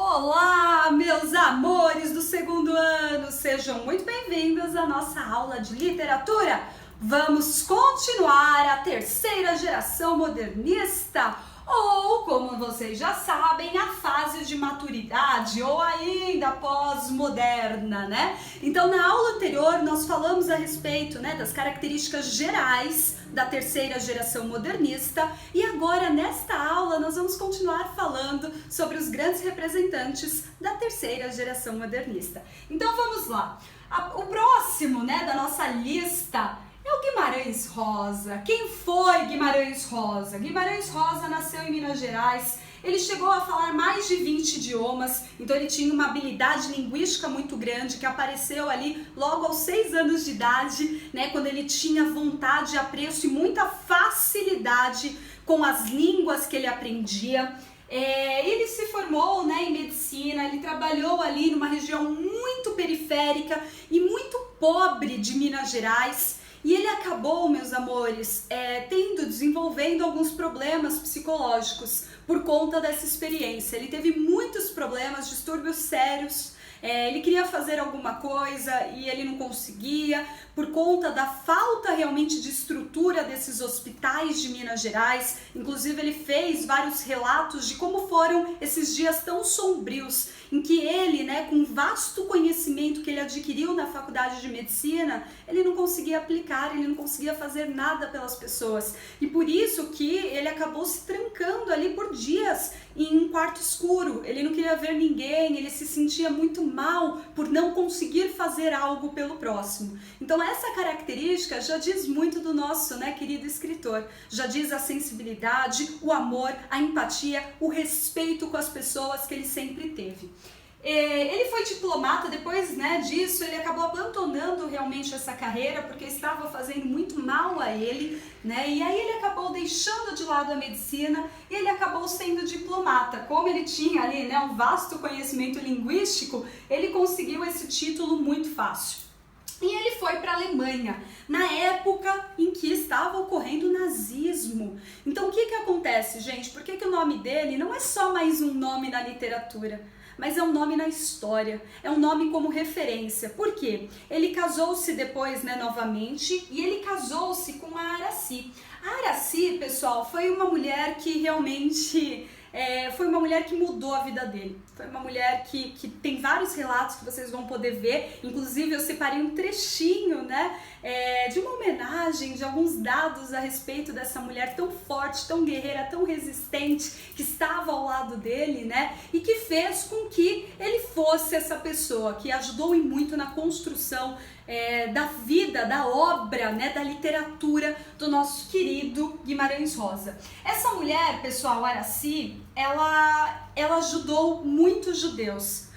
Olá, meus amores do segundo ano! Sejam muito bem-vindos à nossa aula de literatura. Vamos continuar a terceira geração modernista, ou, como vocês já sabem, a fase de maturidade, ou ainda pós-moderna, né? Então, na aula anterior, nós falamos a respeito, das características gerais da terceira geração modernista, e agora, nesta aula, nós vamos continuar falando sobre os grandes representantes da terceira geração modernista. Então, vamos lá. O próximo, da nossa lista é o Guimarães Rosa. Quem foi Guimarães Rosa? Guimarães Rosa nasceu em Minas Gerais. Ele chegou a falar mais de 20 idiomas, então ele tinha uma habilidade linguística muito grande, que apareceu ali logo aos 6 anos de idade, quando ele tinha vontade, apreço e muita facilidade com as línguas que ele aprendia. Ele se formou em medicina, ele trabalhou ali numa região muito periférica e muito pobre de Minas Gerais. E ele acabou, meus amores, desenvolvendo alguns problemas psicológicos por conta dessa experiência. Ele teve muitos problemas, distúrbios sérios. Ele queria fazer alguma coisa e ele não conseguia, por conta da falta realmente de estrutura desses hospitais de Minas Gerais. Inclusive ele fez vários relatos de como foram esses dias tão sombrios, em que ele, com um vasto conhecimento que ele adquiriu na faculdade de medicina, ele não conseguia aplicar, ele não conseguia fazer nada pelas pessoas. E por isso que ele acabou se trancando ali por dias em um quarto escuro. Ele não queria ver ninguém, ele se sentia muito mal por não conseguir fazer algo pelo próximo. Então essa característica já diz muito do nosso, querido escritor. Já diz a sensibilidade, o amor, a empatia, o respeito com as pessoas que ele sempre teve. Ele foi diplomata, depois disso ele acabou abandonando realmente essa carreira porque estava fazendo muito mal a ele, e aí ele acabou deixando de lado a medicina e ele acabou sendo diplomata. Como ele tinha ali um vasto conhecimento linguístico, ele conseguiu esse título muito fácil. E ele foi para a Alemanha, na época em que estava ocorrendo o nazismo. Então o que acontece, gente? Por que o nome dele não é só mais um nome na literatura, mas é um nome na história, é um nome como referência? Por quê? Ele casou-se depois, novamente, e ele casou-se com a Aracy. A Aracy, pessoal, foi uma mulher que realmente... foi uma mulher que mudou a vida dele. Foi uma mulher que tem vários relatos que vocês vão poder ver. Inclusive eu separei um trechinho de uma homenagem, de alguns dados a respeito dessa mulher tão forte, tão guerreira, tão resistente, que estava ao lado dele, e que fez com que ele fosse essa pessoa que ajudou muito na construção da vida, da obra, da literatura do nosso querido Guimarães Rosa. Essa mulher, pessoal, Aracy, ela ajudou muitos judeus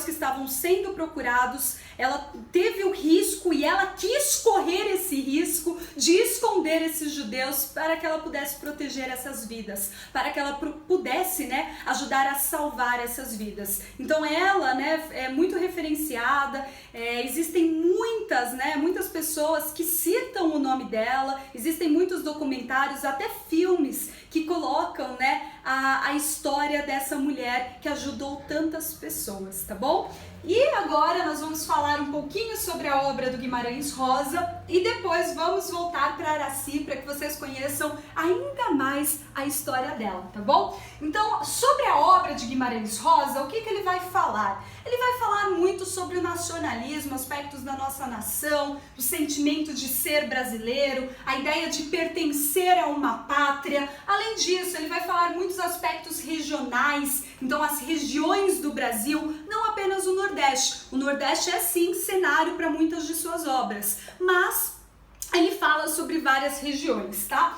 que estavam sendo procurados. Ela teve o risco e ela quis correr esse risco de esconder esses judeus para que ela pudesse proteger essas vidas, para que ela pudesse, ajudar a salvar essas vidas. Então ela, é muito referenciada. Existem muitas pessoas que citam o nome dela, existem muitos documentários, até filmes que colocam, a história dessa mulher que ajudou tantas pessoas, tá bom? E agora nós vamos falar um pouquinho sobre a obra do Guimarães Rosa e depois vamos voltar para Aracy para que vocês conheçam ainda mais a história dela, tá bom? Então, sobre a obra de Guimarães Rosa, o que ele vai falar? Ele vai falar muito sobre o nacionalismo, aspectos da nossa nação, o sentimento de ser brasileiro, a ideia de pertencer a uma pátria. Além disso, ele vai falar muitos aspectos regionais, então as regiões do Brasil, não apenas o Nordeste. O Nordeste é sim cenário para muitas de suas obras, mas ele fala sobre várias regiões, tá?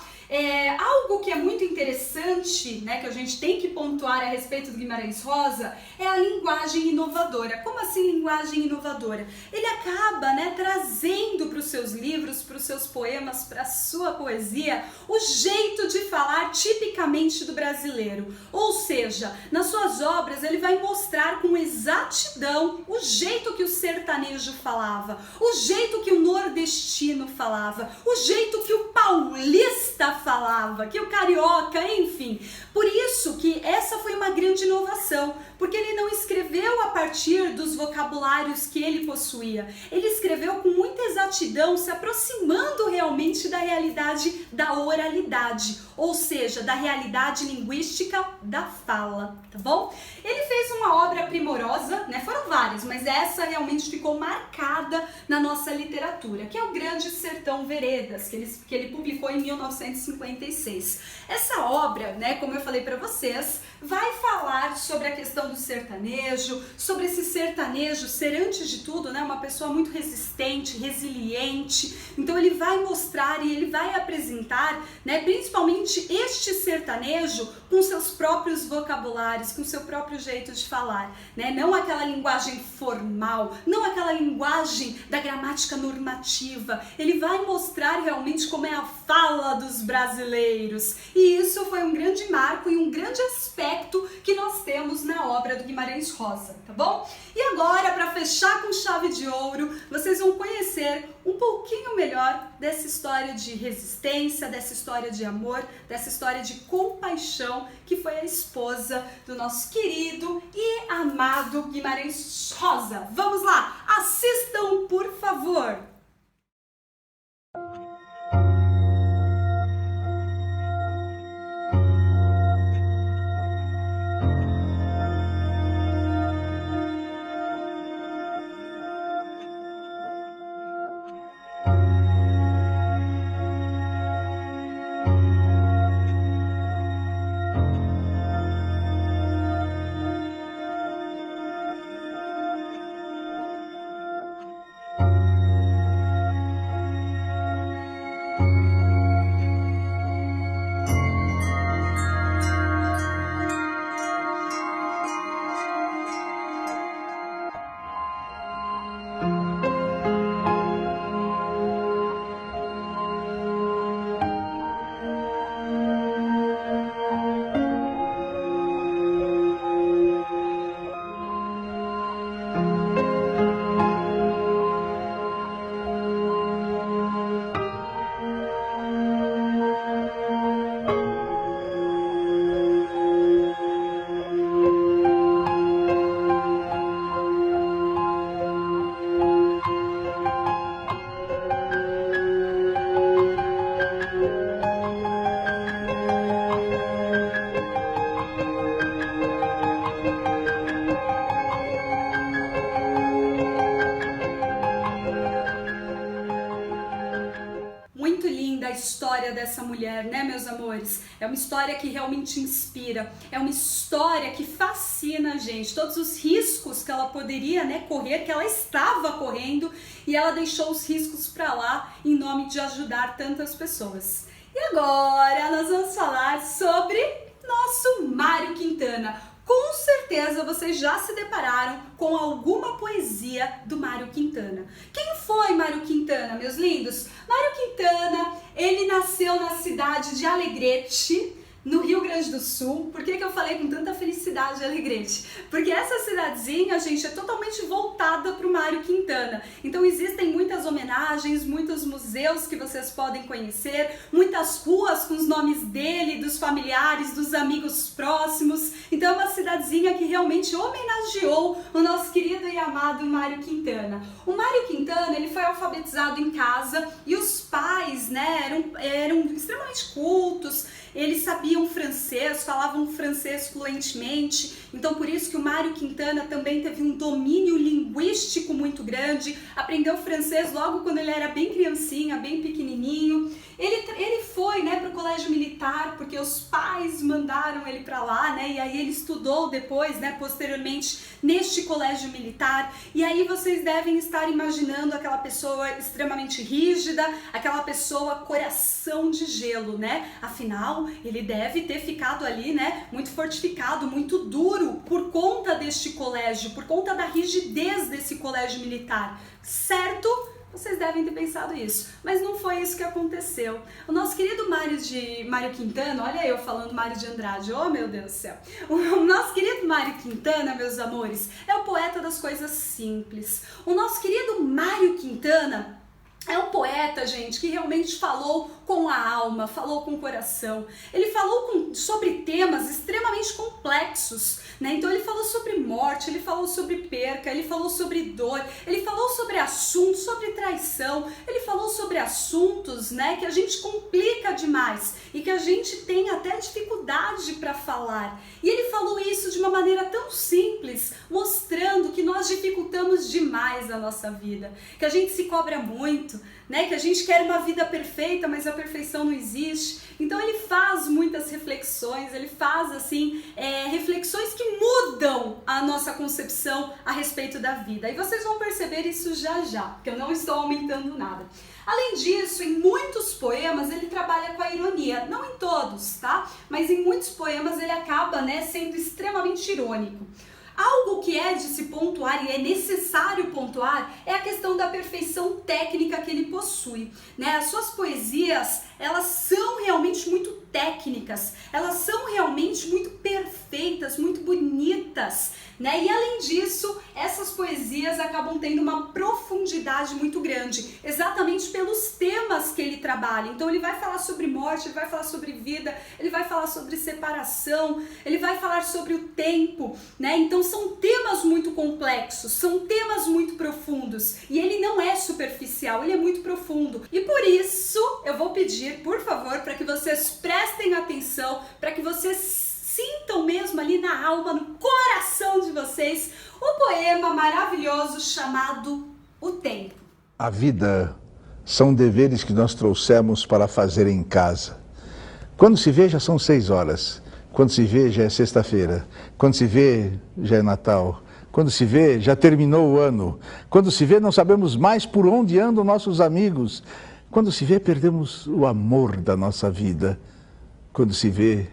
Algo que é muito interessante, que a gente tem que pontuar a respeito do Guimarães Rosa é a linguagem inovadora. Como assim linguagem inovadora? Ele acaba, trazendo para os seus livros, para os seus poemas, para a sua poesia, o jeito de falar tipicamente do brasileiro. Ou seja, nas suas obras ele vai mostrar com exatidão o jeito que o sertanejo falava, o jeito que o nordestino falava, o jeito que o paulista falava, que o carioca, enfim. Por isso que essa foi uma grande inovação, porque ele não escreveu a partir dos vocabulários que ele possuía. Ele escreveu com muita exatidão, se aproximando realmente da realidade da oralidade, ou seja, da realidade linguística da fala, tá bom? Ele fez uma obra primorosa, né? Foram várias, mas essa realmente ficou marcada na nossa literatura, que é o Grande Sertão Veredas, que ele publicou em 1956. Essa obra, né, como eu falei para vocês, vai falar sobre a questão do sertanejo, sobre esse sertanejo ser, antes de tudo, né, uma pessoa muito resistente, resiliente. Então ele vai mostrar e ele vai apresentar, né, principalmente este sertanejo com seus próprios vocabulários, com seu próprio jeito de falar, né? Não aquela linguagem formal, não aquela linguagem da gramática normativa. Ele vai mostrar realmente como é a fala dos brasileiros. E isso foi um grande marco e um grande aspecto que nós temos na obra do Guimarães Rosa, tá bom? E agora, para fechar com chave de ouro, vocês vão conhecer um pouquinho melhor dessa história de resistência, dessa história de amor, dessa história de compaixão, que foi a esposa do nosso querido e amado Guimarães Rosa. Vamos lá, assistam, por favor! História dessa mulher, né, meus amores? É uma história que realmente inspira, é uma história que fascina a gente, todos os riscos que ela poderia, né, correr, que ela estava correndo, e ela deixou os riscos para lá em nome de ajudar tantas pessoas. E agora nós vamos falar sobre nosso Mário Quintana. Com certeza vocês já se depararam com alguma poesia do Mário Quintana. Quem foi Mário Quintana, meus lindos? Mário Quintana, ele nasceu na cidade de Alegrete, no Rio Grande do Sul. Por que eu falei com tanta felicidade de Alegrete? Porque essa cidadezinha, gente, é totalmente voltada para o Mário Quintana. Então existem muitas homenagens, muitos museus que vocês podem conhecer, muitas ruas com os nomes dele, dos familiares, dos amigos próximos. Então é uma cidadezinha que realmente homenageou o nosso querido e amado Mário Quintana. O Mário Quintana, ele foi alfabetizado em casa e os pais, né, eram extremamente cultos. Eles sabiam francês, falavam francês fluentemente, então por isso que o Mário Quintana também teve um domínio linguístico muito grande, aprendeu francês logo quando ele era bem criancinha, bem pequenininho. Ele foi, né, para o colégio militar, porque os pais mandaram ele para lá, né, e aí ele estudou depois, né, posteriormente, neste colégio militar. E aí vocês devem estar imaginando aquela pessoa extremamente rígida, aquela pessoa coração de gelo, né, afinal, ele deve ter ficado ali, né, muito fortificado, muito duro, por conta deste colégio, por conta da rigidez desse colégio militar, certo? Vocês devem ter pensado isso, mas não foi isso que aconteceu. O nosso querido Mário Quintana, olha eu falando Mário de Andrade, oh meu Deus do céu. O nosso querido Mário Quintana, meus amores, é o poeta das coisas simples. O nosso querido Mário Quintana, É um poeta, gente, que realmente falou com a alma, falou com o coração. Ele falou sobre temas extremamente complexos, né? Então ele falou sobre morte, ele falou sobre perca, ele falou sobre dor, ele falou sobre assuntos, sobre traição, ele falou sobre assuntos, né, que a gente complica demais e que a gente tem até dificuldade para falar. E ele falou isso de uma maneira tão simples, mostrando que nós dificultamos demais a nossa vida, que a gente se cobra muito, né, que a gente quer uma vida perfeita, mas a perfeição não existe. Então ele faz muitas reflexões, ele faz assim, reflexões que mudam a nossa concepção a respeito da vida. E vocês vão perceber isso já já, porque eu não estou aumentando nada. Além disso, em muitos poemas ele trabalha com a ironia, não em todos, tá? Mas em muitos poemas ele acaba, né, sendo extremamente irônico. Algo que é de se pontuar e é necessário pontuar é a questão da perfeição técnica que ele possui, né? As suas poesias, elas são realmente muito técnicas, elas são realmente muito perfeitas, muito bonitas, né? E além disso, essas poesias acabam tendo uma profundidade muito grande, exatamente pelos temas que ele trabalha. Então ele vai falar sobre morte, ele vai falar sobre vida, ele vai falar sobre separação, ele vai falar sobre o tempo, né? Então são temas muito complexos, são temas muito profundos, e ele não é superficial, ele é muito profundo. E por isso eu vou pedir, por favor, para que vocês prestem atenção, para que vocês sintam mesmo ali na alma, no coração de vocês, o poema maravilhoso chamado O Tempo. A vida são deveres que nós trouxemos para fazer em casa. Quando se vê, já são 6 horas. Quando se vê, já é sexta-feira. Quando se vê, já é Natal. Quando se vê, já terminou o ano. Quando se vê, não sabemos mais por onde andam nossos amigos. Quando se vê, perdemos o amor da nossa vida. Quando se vê,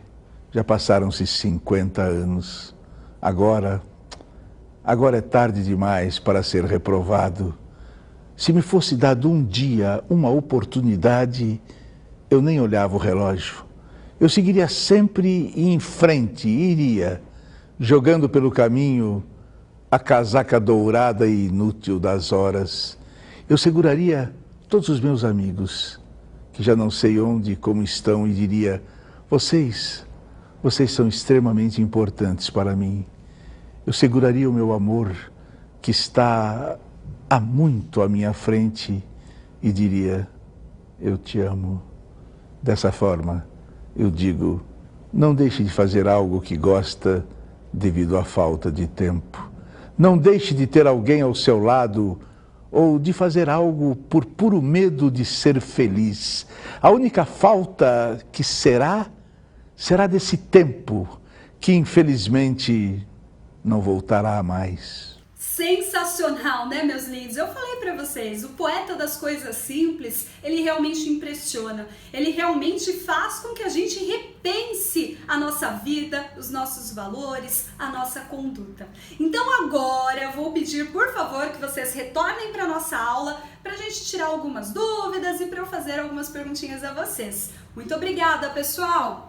já passaram-se 50 anos. Agora é tarde demais para ser reprovado. Se me fosse dado um dia, uma oportunidade, eu nem olhava o relógio. Eu seguiria sempre em frente, iria, jogando pelo caminho a casaca dourada e inútil das horas. Eu seguraria todos os meus amigos, que já não sei onde e como estão, e diria: vocês são extremamente importantes para mim. Eu seguraria o meu amor, que está há muito à minha frente, e diria: eu te amo. Dessa forma, eu digo: não deixe de fazer algo que gosta devido à falta de tempo. Não deixe de ter alguém ao seu lado ou de fazer algo por puro medo de ser feliz. A única falta que será desse tempo que infelizmente não voltará mais. Sensacional, né, meus lindos? Eu falei pra vocês, o poeta das coisas simples, ele realmente impressiona. Ele realmente faz com que a gente repense a nossa vida, os nossos valores, a nossa conduta. Então agora eu vou pedir, por favor, que vocês retornem pra nossa aula pra gente tirar algumas dúvidas e pra eu fazer algumas perguntinhas a vocês. Muito obrigada, pessoal!